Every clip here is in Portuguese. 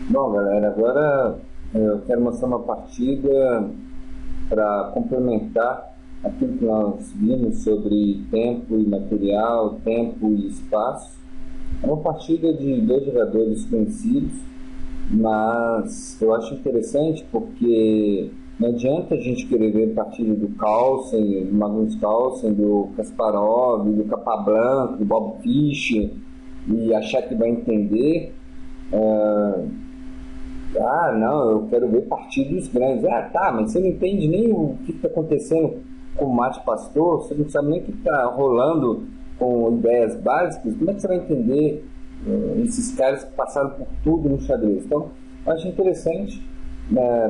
Bom, galera, agora eu quero mostrar uma partida para complementar aquilo que nós vimos sobre tempo e material, tempo e espaço. É uma partida de dois jogadores conhecidos, mas eu acho interessante porque não adianta a gente querer ver partida do Carlsen, do Magnus Carlsen, do Kasparov, do Capablanca, do Bob Fischer e achar que vai entender. Não, eu quero ver partidos grandes. Tá, mas você não entende nem o que está acontecendo com o Mate Pastor, você não sabe nem o que está rolando com ideias básicas. Como é que você vai entender esses caras que passaram por tudo no xadrez? Então, eu acho interessante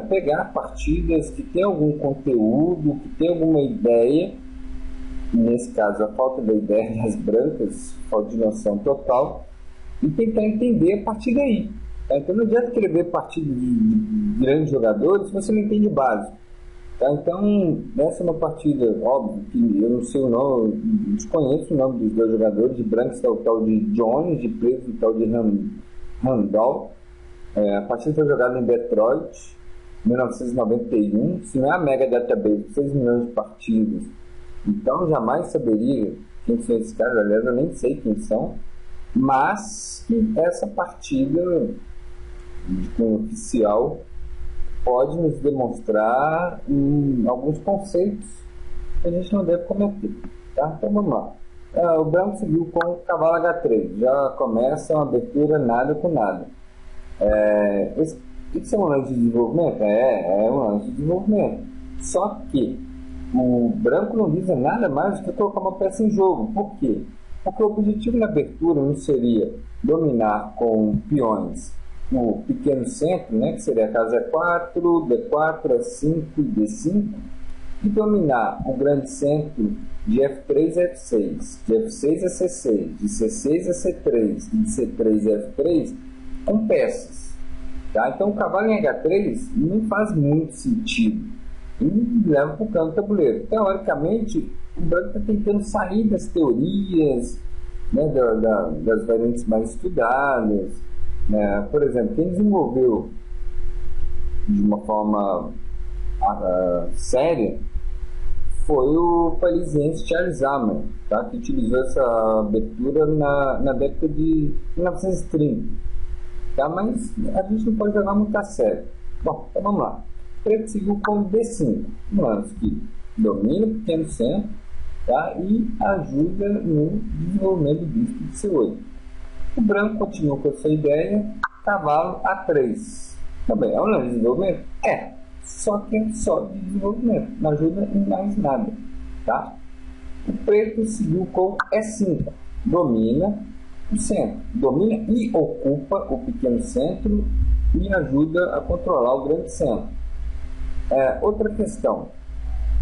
pegar partidas que tem algum conteúdo, que tem alguma ideia, nesse caso a falta da ideia das brancas, falta de noção total, e tentar entender a partir daí. Tá? Então não adianta querer ver partidas de grandes jogadores se você não entende básico. Tá? Então, essa é uma partida, óbvio, que eu não sei o nome, desconheço o nome dos dois jogadores. De branco está o tal de Jones, de preto o tal de Randall. A partida foi jogada em Detroit, 1991. Se não é a Mega Database, 6 milhões de partidas, então eu jamais saberia quem são esses caras. Aliás, eu nem sei quem são, mas essa partida de cunho oficial pode nos demonstrar alguns conceitos que a gente não deve cometer. Tá? Então vamos lá. O branco seguiu com o cavalo H3, já começa uma abertura nada com nada. Isso é um lance de desenvolvimento? É um lance de desenvolvimento. Só que o branco não visa nada mais do que colocar uma peça em jogo. Por quê? Porque o objetivo na abertura não seria dominar com peões o pequeno centro, né, que seria a casa E4, D4, E5 e D5, e dominar o grande centro de F3 a F6, de F6 a C6, de C6 a C3 e de C3 a F3 com peças. Tá? Então o cavalo em H3 não faz muito sentido e leva para o canto do tabuleiro. Teoricamente, o branco está tentando sair das teorias, né, das variantes mais estudadas. Por exemplo, quem desenvolveu de uma forma séria foi o parisiense Charles Hammer, tá? Que utilizou essa abertura na década de 1930. Tá? Mas a gente não pode jogar muito a sério. Bom, então vamos lá. Preto seguiu com D5, um lance que domina o pequeno centro, tá? E ajuda no desenvolvimento do bispo de C8. O branco continua com a sua ideia, cavalo A3. Também é um lance de desenvolvimento? Só que é só de desenvolvimento, não ajuda em mais nada. Tá? O preto seguiu com E5, domina o centro, domina e ocupa o pequeno centro e ajuda a controlar o grande centro. Outra questão,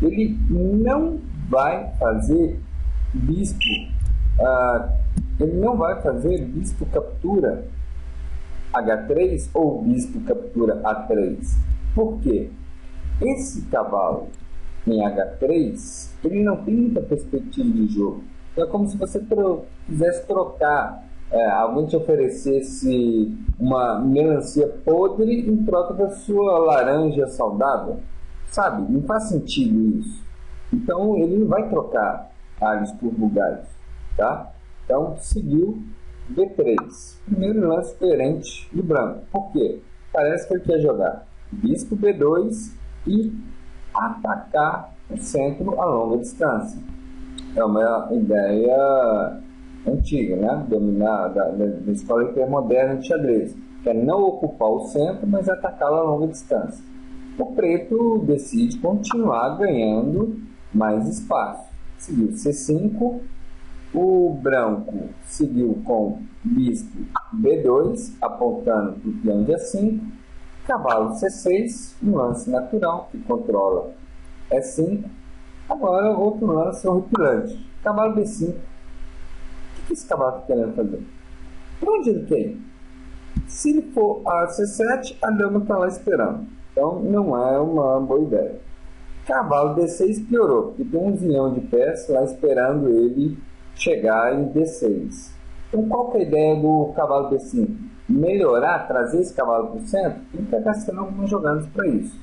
ele não vai fazer bispo, bispo captura H3 ou bispo captura A3. Por quê? Esse cavalo em H3, ele não tem muita perspectiva de jogo. É como se você quisesse trocar, alguém te oferecesse uma melancia podre em troca da sua laranja saudável. Sabe? Não faz sentido isso. Então ele não vai trocar alhos por bugalhos. Tá? Então seguiu B3. Primeiro lance diferente do branco. Por quê? Parece que ele quer jogar bispo B2 e atacar o centro a longa distância. É uma ideia antiga, né? Dominar da escola hipermoderna de xadrez, que é não ocupar o centro, mas atacá-lo a longa distância. O preto decide continuar ganhando mais espaço. Seguiu C5, o branco seguiu com bispo B2, apontando para o peão de A5, cavalo C6, um lance natural que controla E5. Agora outro lance horripilante, cavalo B5. O que esse cavalo está querendo fazer? Por onde ele quer ir? Se ele for a C7, a dama está lá esperando. Então não é uma boa ideia. Cavalo D6 piorou, porque tem um zilhão de peças lá esperando ele chegar em D6. Então qual que é a ideia do cavalo D5? melhorar, trazer esse cavalo para o centro, ele está gastando algumas jogadas para isso.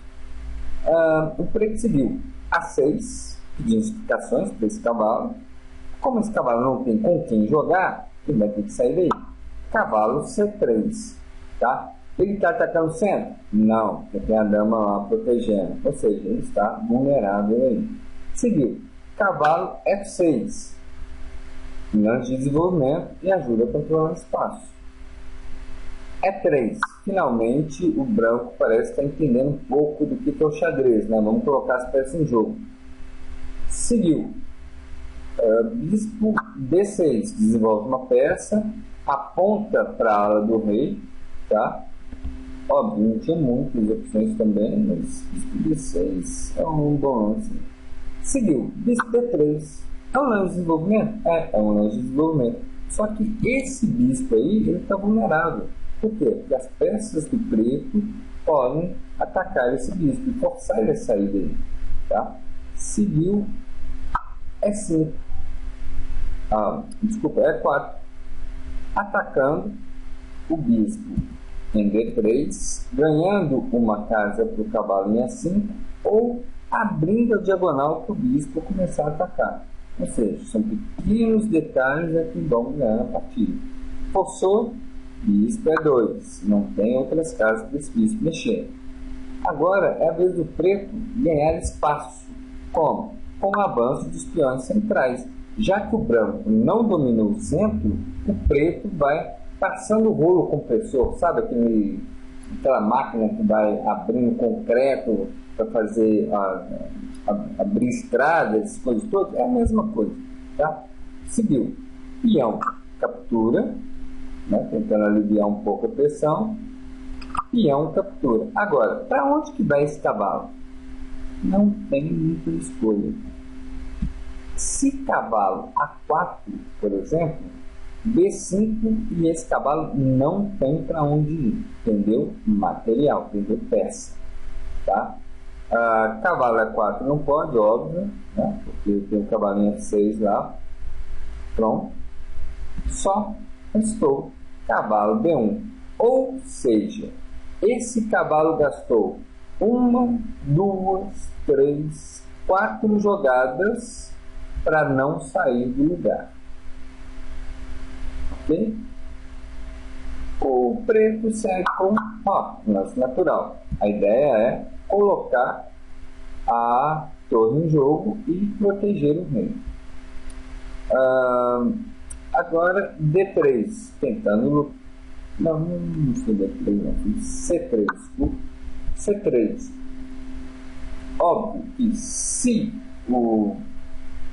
O preto seguiu A6, pedindo explicações para esse cavalo. Como esse cavalo não tem com quem jogar, ele vai ter que sair daí. Cavalo C3, tá? Ele está atacando o centro? Não, porque tem a dama lá protegendo, ou seja, ele está vulnerável aí. Seguiu, cavalo F6, lance de desenvolvimento e ajuda a controlar o espaço. E3, finalmente o branco parece estar entendendo um pouco do que é o xadrez, né? Vamos colocar as peças em jogo. Seguiu, bispo D6, desenvolve uma peça, aponta para a ala do rei, tá? Óbvio, não tinha muitas opções também, mas bispo D6 é um bom lance. Seguiu, bispo D3, é um lance de desenvolvimento? É um lance de desenvolvimento. Só que esse bispo aí, ele está vulnerável. Por quê? Porque as peças do preto podem atacar esse bispo e forçar ele a sair dele, tá? Seguiu E5. Desculpa, E4. Atacando o bispo em D3, ganhando uma casa para o cavalo em E5 ou abrindo a diagonal para o bispo começar a atacar. Ou seja, são pequenos detalhes que vão ganhar a partida. Forçou, bispo E2. Não tem outras casas para esse bispo mexer. Agora é a vez do preto ganhar espaço. Como? Com o avanço dos peões centrais. Já que o branco não dominou o centro, o preto vai passando o rolo compressor, sabe aquela máquina que vai abrindo concreto para fazer abrir estradas, coisas todas? É a mesma coisa, tá? Seguiu. Peão captura, né? Tentando aliviar um pouco a pressão. Peão captura. Agora, para onde que vai esse cavalo? Não tem muita escolha. Se cavalo A4, por exemplo, B5 e esse cavalo não tem para onde ir, entendeu? Material, entendeu? Peça, tá? Cavalo E4 não pode, óbvio, né? Porque tem o cavalinho F6 lá. Pronto. Só restou cavalo B1. Ou seja, esse cavalo gastou 1, 2, 3, 4 jogadas para não sair do lugar. Ok? O preto segue com lance natural. A ideia é colocar a torre em jogo e proteger o rei. Agora D3, tentando... Não foi D3, não, foi C3. C3. Óbvio que se o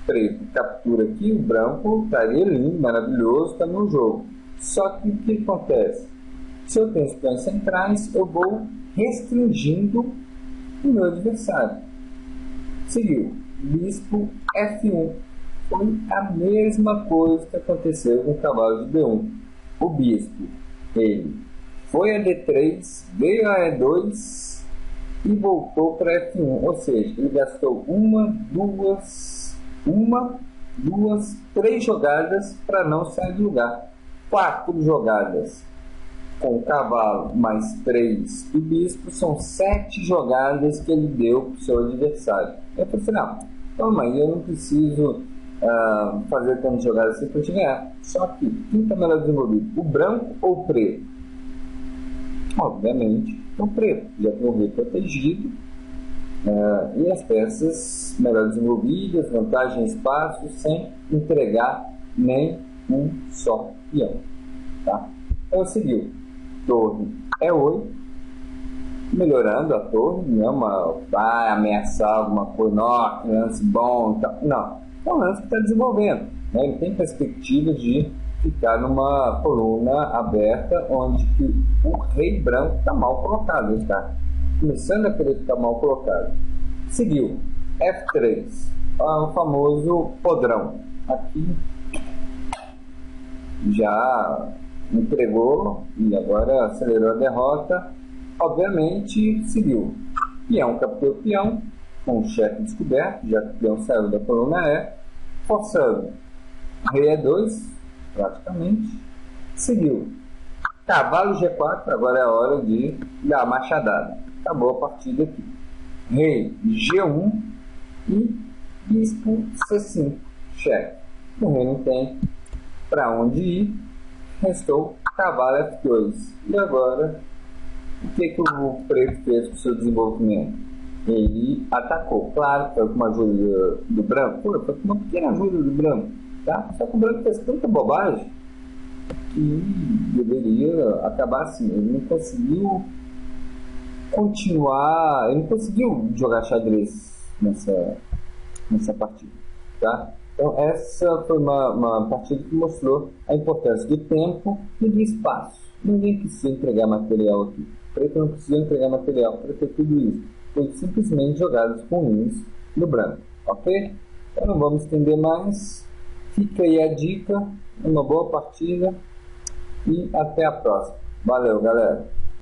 preto captura aqui, o branco estaria lindo, maravilhoso, está no jogo. Só que o que acontece? Se eu tenho os peões centrais, eu vou restringindo o meu adversário. Seguiu. Bispo F1. Foi a mesma coisa que aconteceu com o cavalo de B1. O bispo, ele foi a D3, veio a E2 e voltou para F1. Ou seja, ele gastou 3 jogadas para não sair do lugar. 4 jogadas com o cavalo mais 3 do bispo, são 7 jogadas que ele deu para o seu adversário. Eu falei assim, não, toma aí, eu não preciso fazer tantas jogadas assim para te ganhar. Só que quem está melhor desenvolvido, o branco ou o preto? Obviamente o preto, já tem o rei protegido, e as peças melhor desenvolvidas, vantagem em espaço, sem entregar nem um só peão, tá? Então seguiu, torre E8, melhorando a torre, não vai ameaçar alguma coisa, não, que lance bom e tal, não, é um lance que está desenvolvendo, né? Ele tem perspectiva de ficar numa coluna aberta onde que o rei branco está mal colocado, ele está começando a querer ficar mal colocado. Seguiu F3, o famoso podrão. Aqui já entregou e agora acelerou a derrota. Obviamente seguiu peão capturou peão com o chefe descoberto, já que o peão saiu da coluna E, forçando rei E2 praticamente. Seguiu Cavalo G4, agora é a hora de dar a machadada. Acabou a partida aqui. Rei G1 e bispo C5, chefe. O rei não tem para onde ir, restou cavalo F2. E agora, o que o preto fez com o seu desenvolvimento? Ele atacou, claro, foi com uma ajuda do branco, foi com uma pequena ajuda do branco, tá? Só que o branco fez tanta bobagem que deveria acabar assim. Ele não conseguiu continuar, ele não conseguiu jogar xadrez nessa partida, tá? Então essa foi uma partida que mostrou a importância do tempo e do espaço. Ninguém precisa entregar material aqui. O preto não precisa entregar material para ter tudo isso. Foi simplesmente jogadas ruins no branco, ok? Então não vamos estender mais. Fica aí a dica, uma boa partida e até a próxima. Valeu, galera!